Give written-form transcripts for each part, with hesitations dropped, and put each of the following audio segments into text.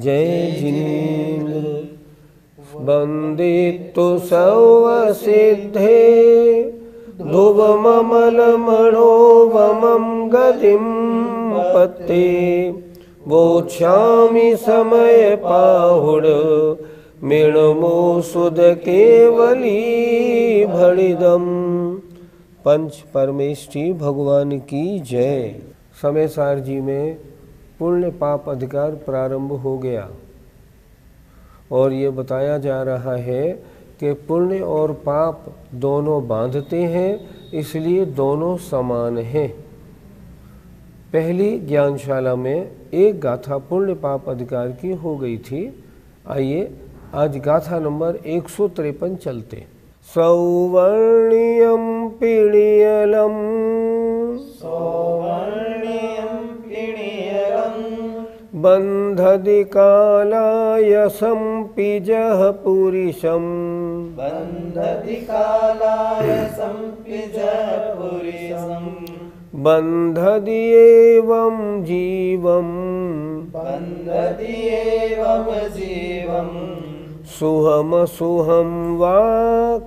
जय जिनेन्द्र वन्दितु सर्वसिद्धे ध्रुवममलमणोवमं गतिं पत्ते वोच्छामि समय पाहुड मृणमो सुध केवली भणिदम। पंच परमेष्ठी भगवान की जय। समय सार जी में पुण्य पाप अधिकार प्रारंभ हो गया और ये बताया जा रहा है कि पुण्य और पाप दोनों बांधते हैं, इसलिए दोनों समान हैं। पहली ज्ञानशाला में एक गाथा पुण्य पाप अधिकार की हो गई थी। आइए आज गाथा नंबर 153 चलते। सौवर्णियम पीड़ियलम बंधदि कालाय संपिजः पुरुषम बंधदि कालाय संपिजः पुरुषम बंधदि एवं जीवम बंधदि एवं जीवम सुहम सुहम वा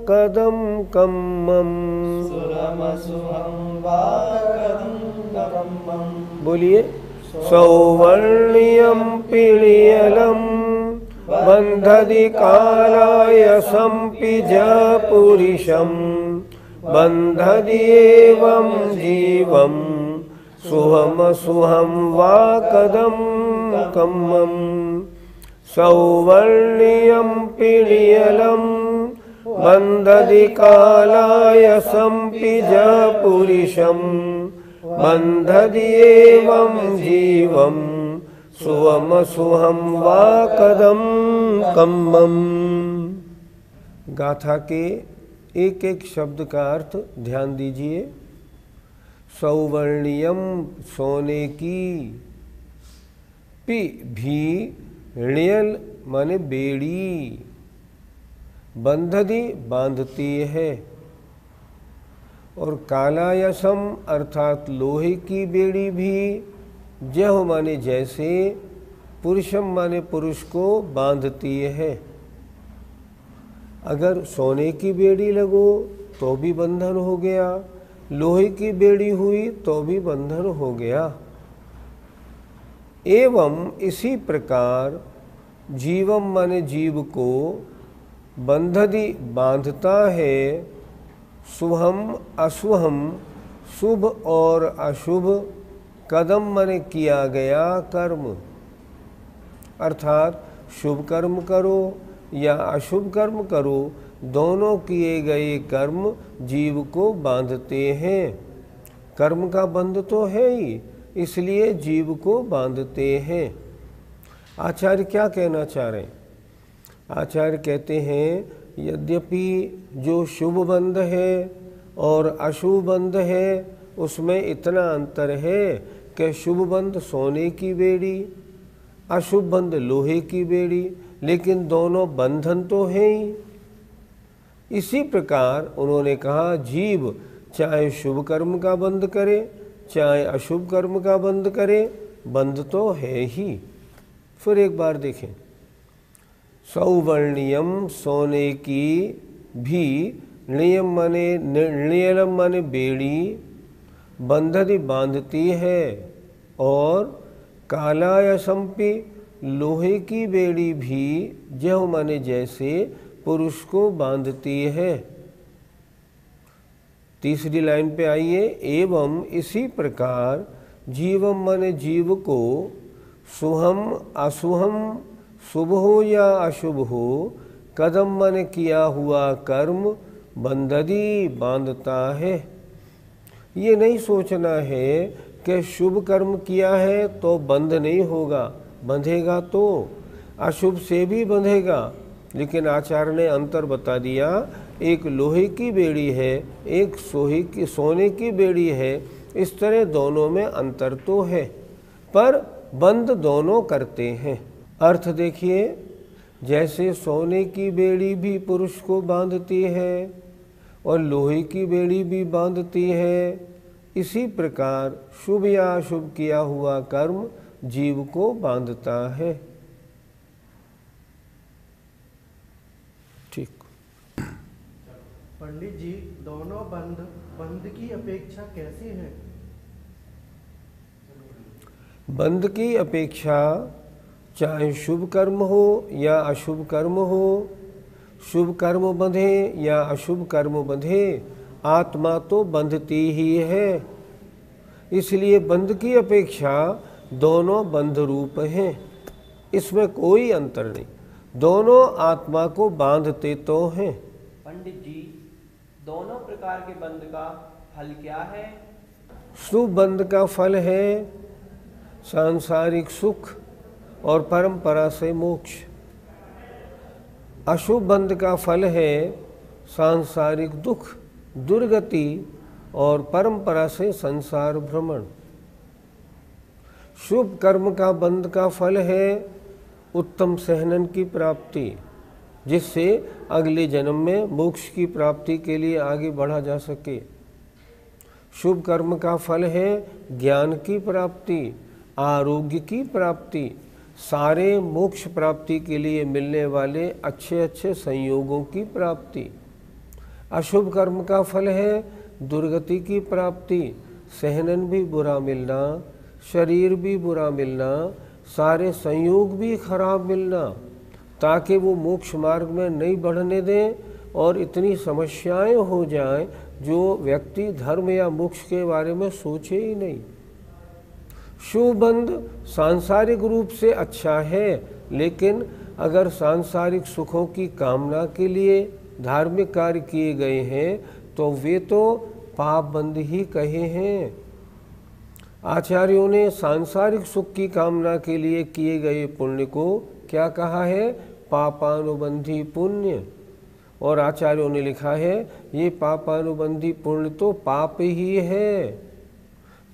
कदम कम्मम सुरम सुहम वा कदम कम्मम। बोलिए। सौवर्ण्यम पीड़ियलम बंधदि कालाय संपिजः पुरुषम बंधदि एवं जीवम सुहम सुहम वा कदम कम्मम। सौवर्ण्यम पीड़ियलम बंधदि कालाय संपिजः पुरुषम बंधदि एवं जीवम सुहम सुहम वा कदम कम्मम। गाथा के एक एक शब्द का अर्थ ध्यान दीजिए। सौवर्णियम सोने की, पी भी ण्यल माने बेड़ी, बंधदी बांधती है, और कालायसम अर्थात लोहे की बेड़ी भी, जह माने जैसे, पुरुषम माने पुरुष को बांधती है। अगर सोने की बेड़ी लगो तो भी बंधन हो गया, लोहे की बेड़ी हुई तो भी बंधन हो गया। एवं इसी प्रकार जीवम माने जीव को बंधदी बांधता है, शुभम अशुभम शुभ और अशुभ, कदम माने किया गया कर्म, अर्थात शुभ कर्म करो या अशुभ कर्म करो, दोनों किए गए कर्म जीव को बांधते हैं। कर्म का बंध तो है ही, इसलिए जीव को बांधते हैं। आचार्य क्या कहना चाह रहे हैं? आचार्य कहते हैं यद्यपि जो शुभ बंध है और अशुभ बंध है उसमें इतना अंतर है कि शुभ बंध सोने की बेड़ी, अशुभ बंध लोहे की बेड़ी, लेकिन दोनों बंधन तो है ही। इसी प्रकार उन्होंने कहा जीव चाहे शुभ कर्म का बंध करे चाहे अशुभ कर्म का बंध करे, बंध तो है ही। फिर एक बार देखें। सौवर्णियम सोने की, भी नियम माने नियलम माने बेड़ी, बंधदी बांधती है, और कालायसंपि लोहे की बेड़ी भी, जह माने जैसे, पुरुष को बांधती है। तीसरी लाइन पे आइए। एवं इसी प्रकार जीवम माने जीव को सुहम अशुभम, शुभ हो या अशुभ हो, कदम माने किया हुआ कर्म, बंधदी बांधता है। ये नहीं सोचना है कि शुभ कर्म किया है तो बंध नहीं होगा, बंधेगा तो, अशुभ से भी बंधेगा। लेकिन आचार्य ने अंतर बता दिया, एक लोहे की बेड़ी है, एक सोने की बेड़ी है, इस तरह दोनों में अंतर तो है, पर बंद दोनों करते हैं। अर्थ देखिए, जैसे सोने की बेड़ी भी पुरुष को बांधती है और लोहे की बेड़ी भी बांधती है, इसी प्रकार शुभ या अशुभ किया हुआ कर्म जीव को बांधता है। पंडित जी, दोनों बंध की अपेक्षा कैसी है? बंध की अपेक्षा चाहे शुभ कर्म हो या अशुभ कर्म हो, शुभ कर्म बंधे या अशुभ कर्म बंधे, आत्मा तो बंधती ही है। इसलिए बंध की अपेक्षा दोनों बंध रूप हैं, इसमें कोई अंतर नहीं, दोनों आत्मा को बांधते तो हैं। पंडित जी, दोनों प्रकार के बंध का फल क्या है? शुभ बंध का फल है सांसारिक सुख और परंपरा से मोक्ष। अशुभ बंध का फल है सांसारिक दुख, दुर्गति और परंपरा से संसार भ्रमण। शुभ कर्म का बंध का फल है उत्तम सहनन की प्राप्ति, जिससे अगले जन्म में मोक्ष की प्राप्ति के लिए आगे बढ़ा जा सके। शुभ कर्म का फल है ज्ञान की प्राप्ति, आरोग्य की प्राप्ति, सारे मोक्ष प्राप्ति के लिए मिलने वाले अच्छे अच्छे संयोगों की प्राप्ति। अशुभ कर्म का फल है दुर्गति की प्राप्ति, सहनन भी बुरा मिलना, शरीर भी बुरा मिलना, सारे संयोग भी खराब मिलना, ताकि वो मोक्ष मार्ग में नहीं बढ़ने दें और इतनी समस्याएं हो जाएं जो व्यक्ति धर्म या मोक्ष के बारे में सोचे ही नहीं। शुभ बंध सांसारिक रूप से अच्छा है, लेकिन अगर सांसारिक सुखों की कामना के लिए धार्मिक कार्य किए गए हैं तो वे तो पाप बंध ही कहे हैं। आचार्यों ने सांसारिक सुख की कामना के लिए किए गए पुण्य को क्या कहा है? पापानुबंधी पुण्य। और आचार्यों ने लिखा है ये पापानुबंधी पुण्य तो पाप ही है,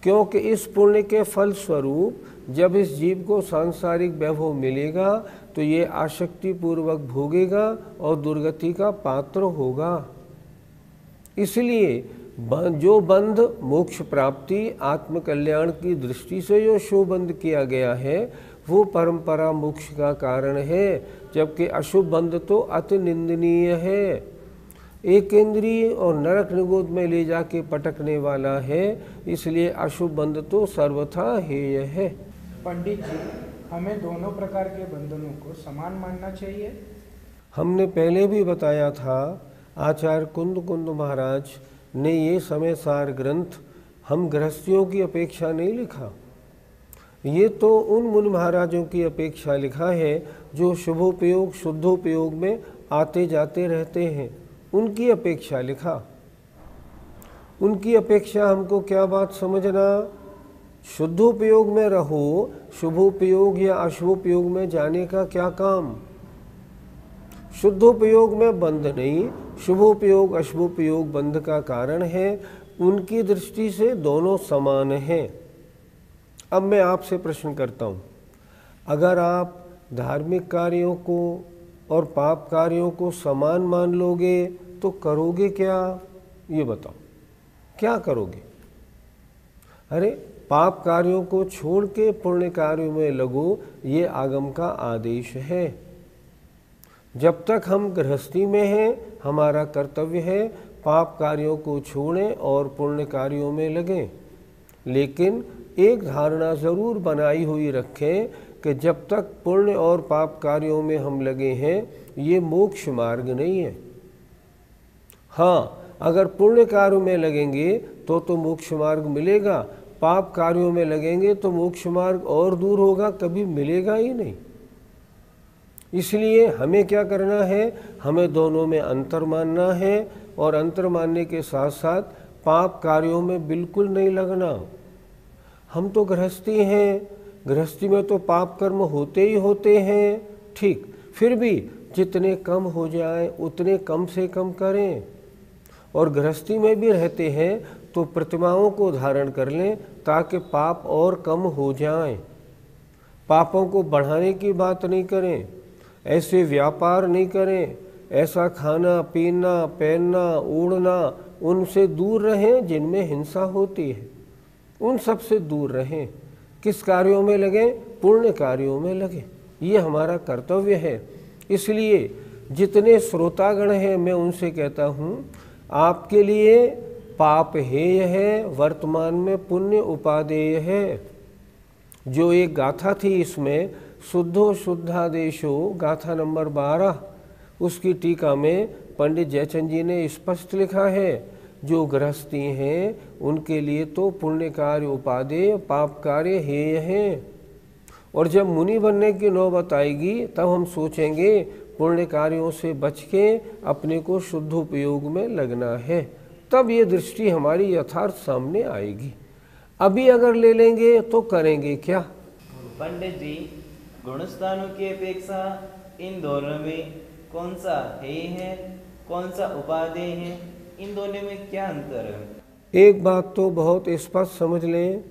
क्योंकि इस पुण्य के फल स्वरूप जब इस जीव को सांसारिक वैभव मिलेगा तो ये आसक्ति पूर्वक भोगेगा और दुर्गति का पात्र होगा। इसलिए जो बंध मोक्ष प्राप्ति, आत्मकल्याण की दृष्टि से जो शुभ बंध किया गया है वो परंपरा मोक्ष का कारण है, जबकि अशुभ बंध तो अति निंदनीय है, एक इंद्रिय और नरक निगोद में ले जाके पटकने वाला है। इसलिए अशुभ बंध तो सर्वथा हेय है। पंडित जी, हमें दोनों प्रकार के बंधनों को समान मानना चाहिए? हमने पहले भी बताया था, आचार्य कुंद महाराज ने ये समय सार ग्रंथ हम गृहस्थियों की अपेक्षा नहीं लिखा, ये तो उन मुनि महाराजों की अपेक्षा लिखा है जो शुभोपयोग शुद्धोपयोग में आते जाते रहते हैं, उनकी अपेक्षा लिखा। उनकी अपेक्षा हमको क्या बात समझना, शुद्धोपयोग में रहो, शुभोपयोग या अशुभोपयोग में जाने का क्या काम। शुद्धोपयोग में बंध नहीं, शुभोपयोग अशुभोपयोग बंध का कारण है। उनकी दृष्टि से दोनों समान हैं। अब मैं आपसे प्रश्न करता हूँ, अगर आप धार्मिक कार्यों को और पाप कार्यों को समान मान लोगे तो करोगे क्या? ये बताओ, क्या करोगे? अरे पाप कार्यों को छोड़ के पुण्य कार्यों में लगो, ये आगम का आदेश है। जब तक हम गृहस्थी में हैं हमारा कर्तव्य है पाप कार्यों को छोड़ें और पुण्य कार्यों में लगें, लेकिन एक धारणा ज़रूर बनाई हुई रखें कि जब तक पुण्य और पाप कार्यों में हम लगे हैं ये मोक्ष मार्ग नहीं है। हाँ, अगर पुण्य कार्यों में लगेंगे तो मोक्ष मार्ग मिलेगा, पाप कार्यों में लगेंगे तो मोक्ष मार्ग और दूर होगा, कभी मिलेगा ही नहीं। इसलिए हमें क्या करना है, हमें दोनों में अंतर मानना है और अंतर मानने के साथ साथ पाप कार्यों में बिल्कुल नहीं लगना। हम तो गृहस्थी हैं, गृहस्थी में तो पाप कर्म होते ही होते हैं, ठीक, फिर भी जितने कम हो जाए उतने कम से कम करें। और गृहस्थी में भी रहते हैं तो प्रतिमाओं को धारण कर लें ताकि पाप और कम हो जाएं। पापों को बढ़ाने की बात नहीं करें, ऐसे व्यापार नहीं करें, ऐसा खाना पीना पहनना ओढ़ना उनसे दूर रहें जिनमें हिंसा होती है, उन सब से दूर रहें। किस कार्यों में लगें? पुण्य कार्यों में लगें, ये हमारा कर्तव्य है। इसलिए जितने श्रोतागण हैं मैं उनसे कहता हूँ, आपके लिए पाप हेय है, वर्तमान में पुण्य उपादेय है। जो एक गाथा थी इसमें शुद्धो शुद्धादेशो, गाथा नंबर 12, उसकी टीका में पंडित जयचंद जी ने स्पष्ट लिखा है, जो गृहस्थी हैं उनके लिए तो पुण्य कार्य उपादेय, पाप कार्य हेय हैं। और जब मुनि बनने की नौबत आएगी तब हम सोचेंगे पुण्य कार्यों से बच के अपने को शुद्धोपयोग में लगना है, तब ये दृष्टि हमारी यथार्थ सामने आएगी। अभी अगर ले लेंगे तो करेंगे क्या? पंडित जी, गुणस्थानों की अपेक्षा इन दोनों में कौन सा हेय है, कौन सा उपादेय है, इन दोनों में क्या अंतर है? एक बात तो बहुत स्पष्ट समझ लें,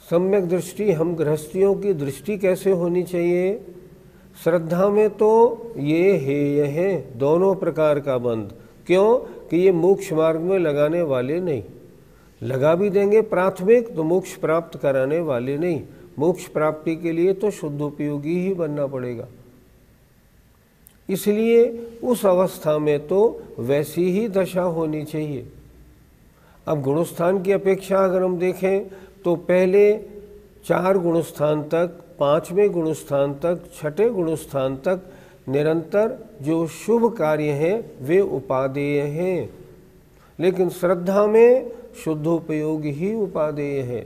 सम्यक दृष्टि, हम गृहस्थियों की दृष्टि कैसे होनी चाहिए? श्रद्धा में तो ये हेय है दोनों प्रकार का बंध। क्यों? कि ये मोक्ष मार्ग में लगाने वाले नहीं, लगा भी देंगे प्राथमिक तो मोक्ष प्राप्त कराने वाले नहीं। मोक्ष प्राप्ति के लिए तो शुद्धोपयोगी ही बनना पड़ेगा। इसलिए उस अवस्था में तो वैसी ही दशा होनी चाहिए। अब गुणस्थान की अपेक्षा अगर हम देखें तो पहले 4 गुणस्थान तक, 5वें गुणस्थान तक, 6ठे गुणस्थान तक निरंतर जो शुभ कार्य हैं वे उपादेय हैं, लेकिन श्रद्धा में शुद्धोपयोग ही उपादेय है।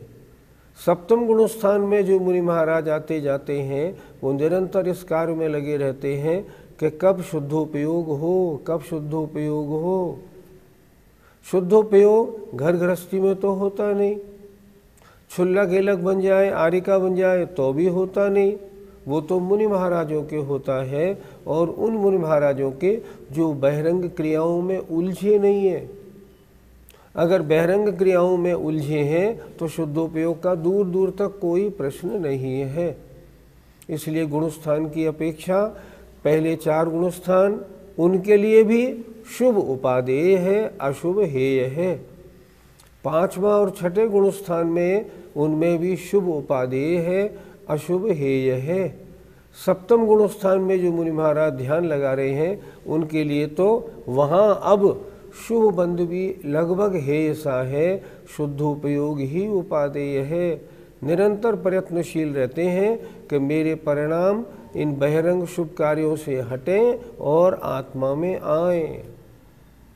7वें गुणस्थान में जो मुनि महाराज आते जाते हैं वो निरंतर इस कार्य में लगे रहते हैं कि कब शुद्धोपयोग हो, कब शुद्धोपयोग हो। शुद्धोपयोग घर गृहस्थी में तो होता नहीं, छुल्ला गेलक बन जाए, आरिका बन जाए तो भी होता नहीं, वो तो मुनि महाराजों के होता है। और उन मुनि महाराजों के जो बहिरंग क्रियाओं में उलझे नहीं है। अगर बहिरंग क्रियाओं में उलझे हैं तो शुद्धोपयोग का दूर दूर तक कोई प्रश्न नहीं है। इसलिए गुणस्थान की अपेक्षा पहले 4 गुणस्थान उनके लिए भी शुभ उपादेय है, अशुभ हेय है। 5वां और 6ठे गुणस्थान में उनमें भी शुभ उपादेय है, अशुभ हेय है। 7वें गुणस्थान में जो मुनि महाराज ध्यान लगा रहे हैं उनके लिए तो वहाँ अब शुभ बंध भी लगभग हेय सा है, शुद्धोपयोग ही उपादेय है। निरंतर प्रयत्नशील रहते हैं कि मेरे परिणाम इन बहिरंग शुभ कार्यों से हटें और आत्मा में आएं।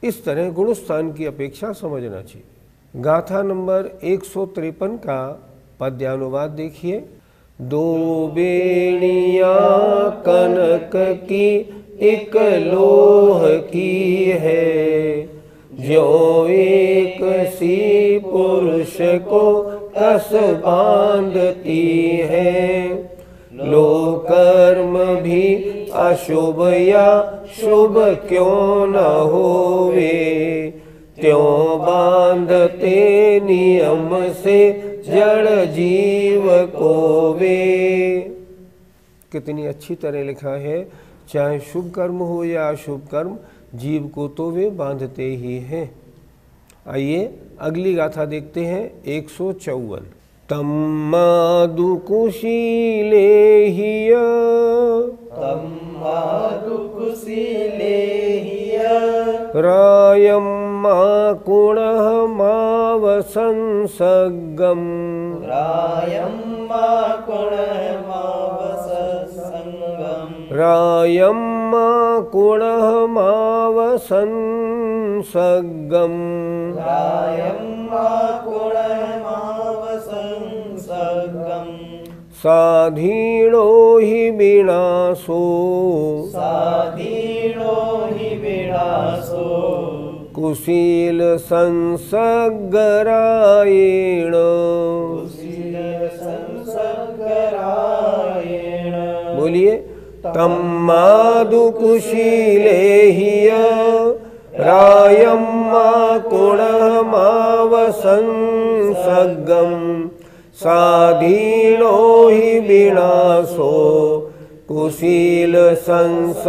इस तरह गुणस्थान की अपेक्षा समझना चाहिए। गाथा नंबर 153 का पद्यानुवाद देखिए। 2 बेड़ियाँ कनक की एक लोह की है, जो एक सी पुरुष को कस बांधती है। लो कर्म भी अशुभ या शुभ क्यों न होवे, त्यों बांधते नियम से जड़ जीव को वे। कितनी अच्छी तरह लिखा है, चाहे शुभ कर्म हो या अशुभ कर्म, जीव को तो वे बांधते ही हैं। आइए अगली गाथा देखते हैं। 154। तम्मादु कुशीले हिया, तम्मादु कुशीले हिया, रायम मा कुणः मावसंसगम्, रायं मा कुणः मावसंसगम्, रायम मा कुणः मावसंसगम्, रायं मा कुणः मावसंसगम्, साधीनो हि विनाशो, साधीनो हि विनाशो, कुशील संसर्गरायेण, कुशील संसर्गरायेण। बोलिए। तम्मादु कुशीले हिया, रायम मा कुणः मावसंसगम्, साधीनो हि विनाशो, कुशील संसर्गरायेण।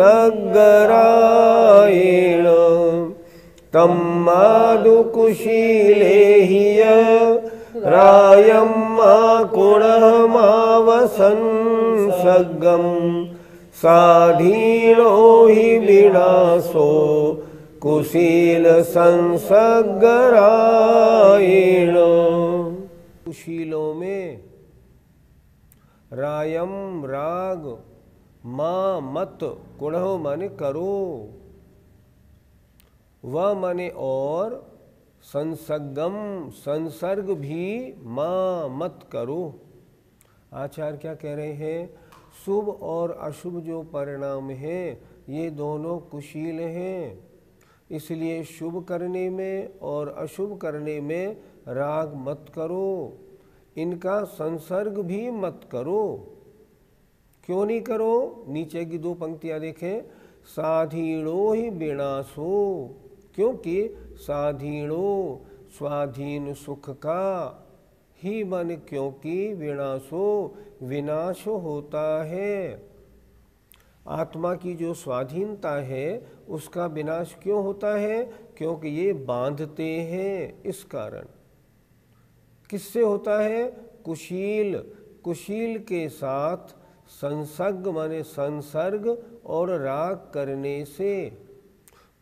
तम्मादु कुशीले हिया, रायम मा कुणः मावसंसगम्, साधीनो हि विनाशो, कुशील संसर्गरायण। कुशीलों में रायम राग, माँ मत, कुढ़ो माने करो, व माने और, संसर्गम संसर्ग भी माँ मत करो। आचार्य क्या कह रहे हैं? शुभ और अशुभ जो परिणाम हैं ये दोनों कुशील हैं, इसलिए शुभ करने में और अशुभ करने में राग मत करो, इनका संसर्ग भी मत करो। क्यों नहीं करो? नीचे की 2 पंक्तियां देखें। साधीणो ही विनाशो, क्योंकि साधीणो स्वाधीन सुख का ही मन, क्योंकि विनाशो विनाश होता है। आत्मा की जो स्वाधीनता है उसका विनाश क्यों होता है? क्योंकि ये बांधते हैं, इस कारण। किससे होता है? कुशील, कुशील के साथ संसर्ग माने संसर्ग और राग करने से।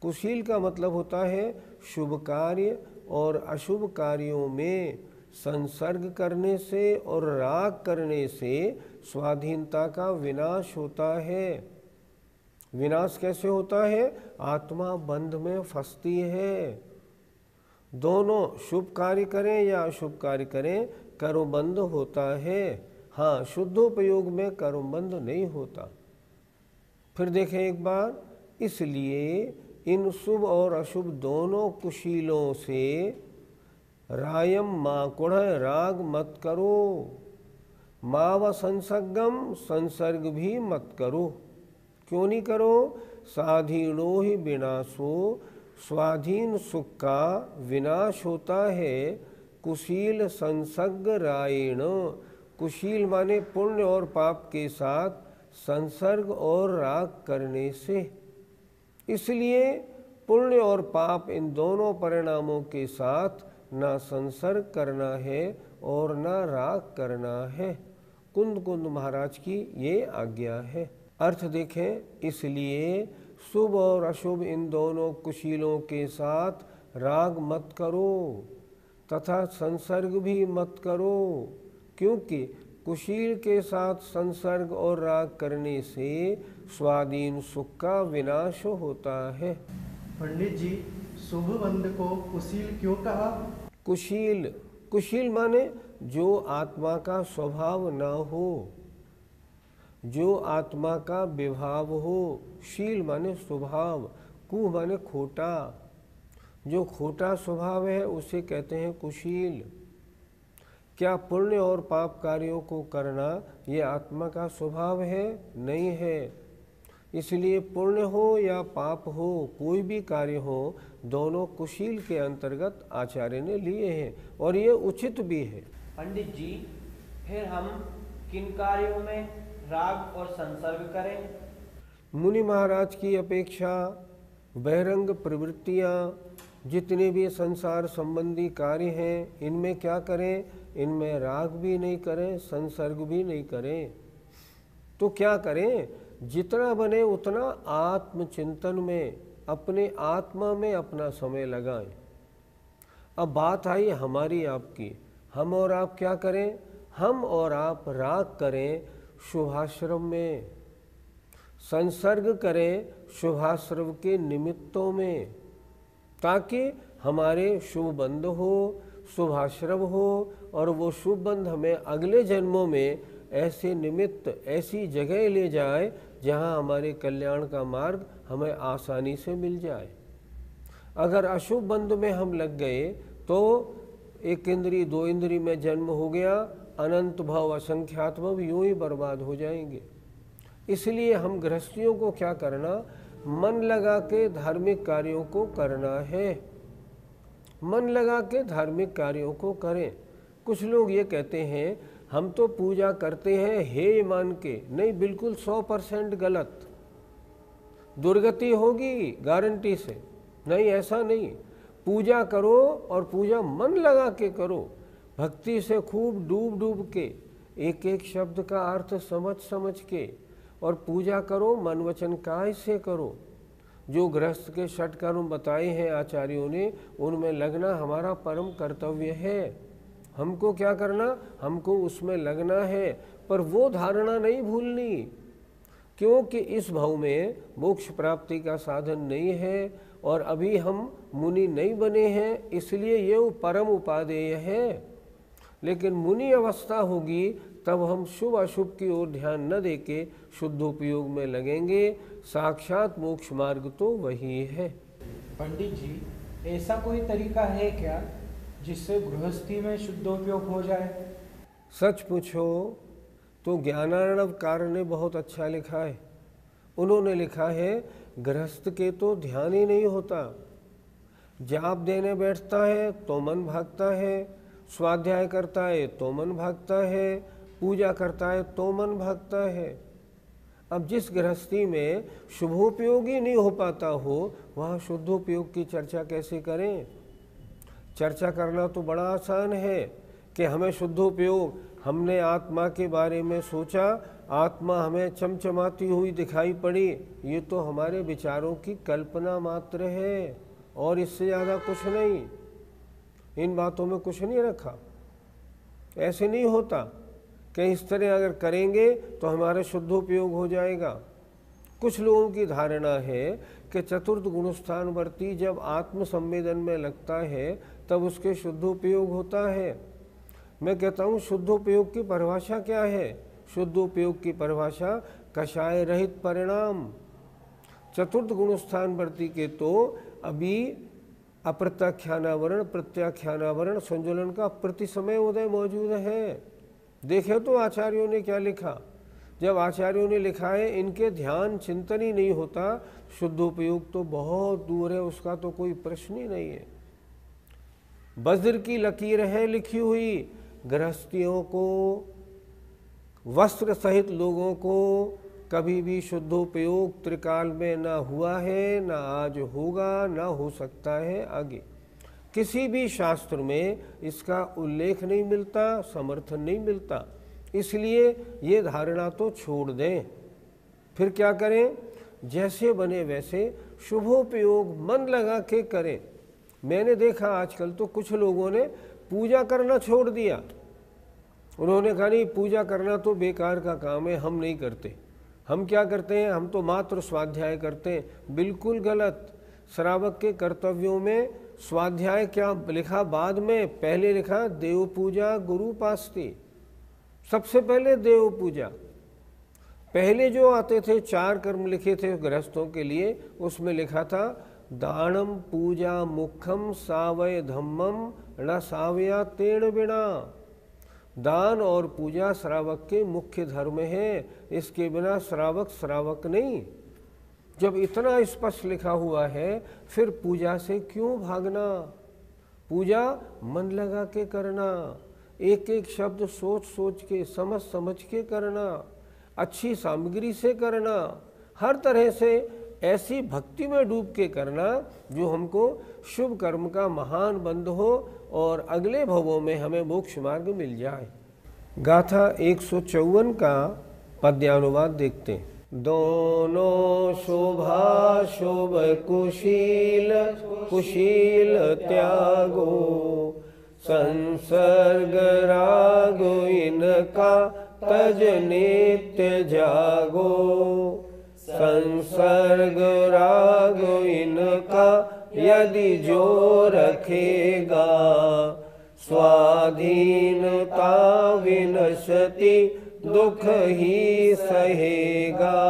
कुशील का मतलब होता है शुभ कार्य और अशुभ कार्यों में संसर्ग करने से और राग करने से स्वाधीनता का विनाश होता है। विनाश कैसे होता है? आत्मा बंध में फंसती है। दोनों शुभ कार्य करें या अशुभ कार्य करें, कर्मबंध होता है। हाँ, शुद्धोपयोग में कर्मबंध नहीं होता। फिर देखें एक बार, इसलिए इन शुभ और अशुभ दोनों कुशीलों से रायम माँ कुढ़ राग मत करो, माँ व संसर्गम संसर्ग भी मत करो। क्यों नहीं करो? साधीणो ही विनाशो, स्वाधीन सुख का विनाश होता है। कुशील संसर्ग रायण, कुशील माने पुण्य और पाप के साथ संसर्ग और राग करने से। इसलिए पुण्य और पाप इन दोनों परिणामों के साथ ना संसर्ग करना है और ना राग करना है। कुंद कुंद महाराज की ये आज्ञा है। अर्थ देखें, इसलिए शुभ और अशुभ इन दोनों कुशीलों के साथ राग मत करो तथा संसर्ग भी मत करो, क्योंकि कुशील के साथ संसर्ग और राग करने से स्वाधीन सुख का विनाश होता है। पंडित जी, शुभ बंध को कुशील क्यों कहा? कुशील, कुशील माने जो आत्मा का स्वभाव न हो, जो आत्मा का विभाव हो। शील माने स्वभाव, कुह माने खोटा, जो खोटा स्वभाव है उसे कहते हैं कुशील। क्या पुण्य और पाप कार्यों को करना ये आत्मा का स्वभाव है? नहीं है। इसलिए पुण्य हो या पाप हो, कोई भी कार्य हो, दोनों कुशील के अंतर्गत आचार्य ने लिए हैं और ये उचित भी है। पंडित जी, फिर हम किन कार्यों में राग और संसर्ग करें? मुनि महाराज की अपेक्षा बहिरंग प्रवृत्तियाँ, जितने भी संसार संबंधी कार्य हैं, इनमें क्या करें? इनमें राग भी नहीं करें, संसर्ग भी नहीं करें। तो क्या करें? जितना बने उतना आत्मचिंतन में, अपने आत्मा में अपना समय लगाएं। अब बात आई हमारी आपकी, हम और आप क्या करें? हम और आप राग करें शुभाश्रम में, संसर्ग करें शुभाश्रम के निमित्तों में, ताकि हमारे शुभ बंध हो, शुभाश्रम हो और वो शुभ बंध हमें अगले जन्मों में ऐसे निमित्त, ऐसी जगह ले जाए जहाँ हमारे कल्याण का मार्ग हमें आसानी से मिल जाए। अगर अशुभ बंध में हम लग गए तो 1 इंद्री 2 इंद्री में जन्म हो गया, अनंत भव असंख्यात भव यूं ही बर्बाद हो जाएंगे। इसलिए हम गृहस्थियों को क्या करना? मन लगा के धार्मिक कार्यों को करना है। मन लगा के धार्मिक कार्यों को करें। कुछ लोग ये कहते हैं हम तो पूजा करते हैं हे मान के। नहीं, बिल्कुल 100% गलत। दुर्गति होगी गारंटी से। नहीं, ऐसा नहीं। पूजा करो और पूजा मन लगा के करो, भक्ति से खूब डूब डूब के, एक एक शब्द का अर्थ समझ समझ के, और पूजा करो मन वचन काय से करो। जो गृहस्थ के षट कर्म बताए हैं आचार्यों ने, उनमें लगना हमारा परम कर्तव्य है। हमको क्या करना, हमको उसमें लगना है, पर वो धारणा नहीं भूलनी, क्योंकि इस भाव में मोक्ष प्राप्ति का साधन नहीं है और अभी हम मुनि नहीं बने हैं, इसलिए ये परम उपादेय है। लेकिन मुनि अवस्था होगी तब हम शुभ अशुभ की ओर ध्यान न देके शुद्धोपयोग में लगेंगे। साक्षात मोक्ष मार्ग तो वही है। पंडित जी, ऐसा कोई तरीका है क्या जिससे गृहस्थी में शुद्धोपयोग हो जाए? सच पूछो तो ज्ञानार्णवकार ने बहुत अच्छा लिखा है। उन्होंने लिखा है, गृहस्थ के तो ध्यान ही नहीं होता, जाप देने बैठता है तो मन भागता है, स्वाध्याय करता है तो मन भागता है, पूजा करता है तो मन भागता है। अब जिस गृहस्थी में शुभोपयोगी नहीं हो पाता हो, वहाँ शुद्धोपयोग की चर्चा कैसे करें? चर्चा करना तो बड़ा आसान है कि हमें शुद्धोपयोग, हमने आत्मा के बारे में सोचा, आत्मा हमें चमचमाती हुई दिखाई पड़ी, ये तो हमारे विचारों की कल्पना मात्र है और इससे ज़्यादा कुछ नहीं। इन बातों में कुछ नहीं रखा। ऐसे नहीं होता कि इस तरह अगर करेंगे तो हमारा शुद्धोपयोग हो जाएगा। कुछ लोगों की धारणा है कि चतुर्थ गुणस्थानवर्ती जब आत्म संवेदन में लगता है तब उसके शुद्धोपयोग होता है। मैं कहता हूँ शुद्धोपयोग की परिभाषा क्या है? शुद्धोपयोग की परिभाषा कषाय रहित परिणाम। चतुर्थ गुणस्थानवर्ती के तो अभी अप्रत्याख्यानावरण प्रत्याख्यानावरण संजुलन का प्रति समय उदय मौजूद है। देखे तो आचार्यों ने क्या लिखा। जब आचार्यों ने लिखा है इनके ध्यान चिंतन ही नहीं होता, शुद्धोपयोग तो बहुत दूर है, उसका तो कोई प्रश्न ही नहीं है। वज्र की लकीर है लिखी हुई, गृहस्थियों को, वस्त्र सहित लोगों को कभी भी शुद्धोपयोग त्रिकाल में ना हुआ है, ना आज होगा, ना हो सकता है आगे। किसी भी शास्त्र में इसका उल्लेख नहीं मिलता, समर्थन नहीं मिलता। इसलिए ये धारणा तो छोड़ दें। फिर क्या करें? जैसे बने वैसे शुभोपयोग मन लगा के करें। मैंने देखा आजकल तो कुछ लोगों ने पूजा करना छोड़ दिया। उन्होंने कहा नहीं, पूजा करना तो बेकार का काम है, हम नहीं करते। हम क्या करते हैं? हम तो मात्र स्वाध्याय करते हैं। बिल्कुल गलत। श्रावक के कर्तव्यों में स्वाध्याय क्या लिखा बाद में? पहले लिखा देव पूजा गुरु पास्ती। सबसे पहले देव पूजा। पहले जो आते थे 4 कर्म लिखे थे गृहस्थों के लिए, उसमें लिखा था दानम पूजा मुखम सावय धम्मम न सावया तेण बिना। दान और पूजा श्रावक के मुख्य धर्म है, इसके बिना श्रावक नहीं। जब इतना स्पष्ट लिखा हुआ है फिर पूजा से क्यों भागना? पूजा मन लगा के करना, एक एक शब्द सोच सोच के, समझ के करना, अच्छी सामग्री से करना, हर तरह से ऐसी भक्ति में डूब के करना जो हमको शुभ कर्म का महान बंध हो और अगले भवों में हमें मोक्ष मार्ग मिल जाए। गाथा 154 का पद्यानुवाद देखते हैं। दोनों शोभा शोभ कुशील कुशील त्यागो, संसर्ग रागो इनका तज नित्य जागो। संसर्ग राग इनका यदि जो रखेगा, स्वाधीनता विनशति दुख ही सहेगा।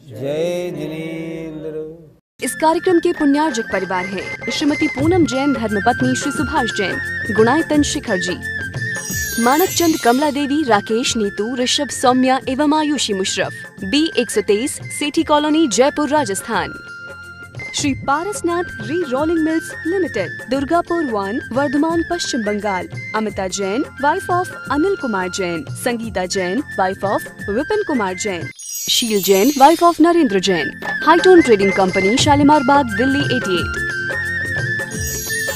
जय जिनेंद्र। इस कार्यक्रम के पुण्यार्जक परिवार हैं श्रीमती पूनम जैन, धर्मपत्नी श्री सुभाष जैन, गुणायतन शिखर जी, मानक चंद, कमला देवी, राकेश, नीतू, ऋषभ, सौम्या एवं Ayushi Musharraf, B123, Sethi colony, Jaipur, Rajasthan. Shri Parasnath re rolling mills limited, Durgapur 1, Bardhaman, Paschim Bangal. Amita Jain, wife of Anil Kumar Jain. Sangeeta Jain, wife of Vipin Kumar Jain. Sheel Jain, wife of Narendra Jain. Hightone trading company, Shalimar Bagh, Delhi 88।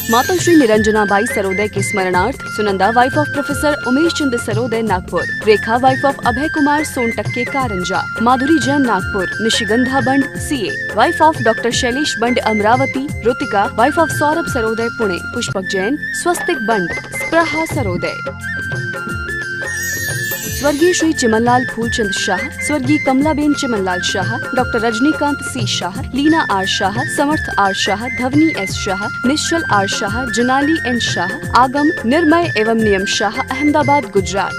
माता श्री निरंजनाबाई सरोदे के स्मरणार्थ Sunanda wife of professor Umesh Chandra Sarode Nagpur, Rekha wife of Abhay Kumar Sontakke Karanja, Madhuri Jain Nagpur, Nishigandha Band CA, wife of doctor Shailesh Band Amravati, Rutika wife of Saurabh Sarode Pune, Pushpak Jain, Swastik Band, Spraha Sarode. स्वर्गीय श्री चिमनलाल फूलचंद शाह, स्वर्गीय Kamlaben Chimanlal Shah, doctor Rajnikant C Shah, Leena R Shah, Samarth R Shah, Dhwani S Shah, Nishchal R Shah, Junali N Shah, Aagam Nirmay एवं नियम शाह, अहमदाबाद गुजरात।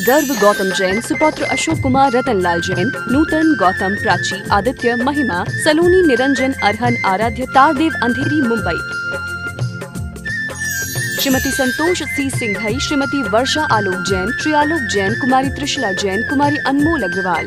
गर्भ गौतम जैन, सुपौत्र अशोक कुमार रतनलाल जैन, नूतन गौतम प्राची, आदित्य महिमा, सलोनी निरंजन अरहन आराध्य, तारदेव अंधेरी मुंबई। श्रीमती संतोष सी सिंघई, श्रीमती वर्षा आलोक जैन, श्री आलोक जैन, कुमारी त्रिशला जैन, कुमारी अनमोल अग्रवाल।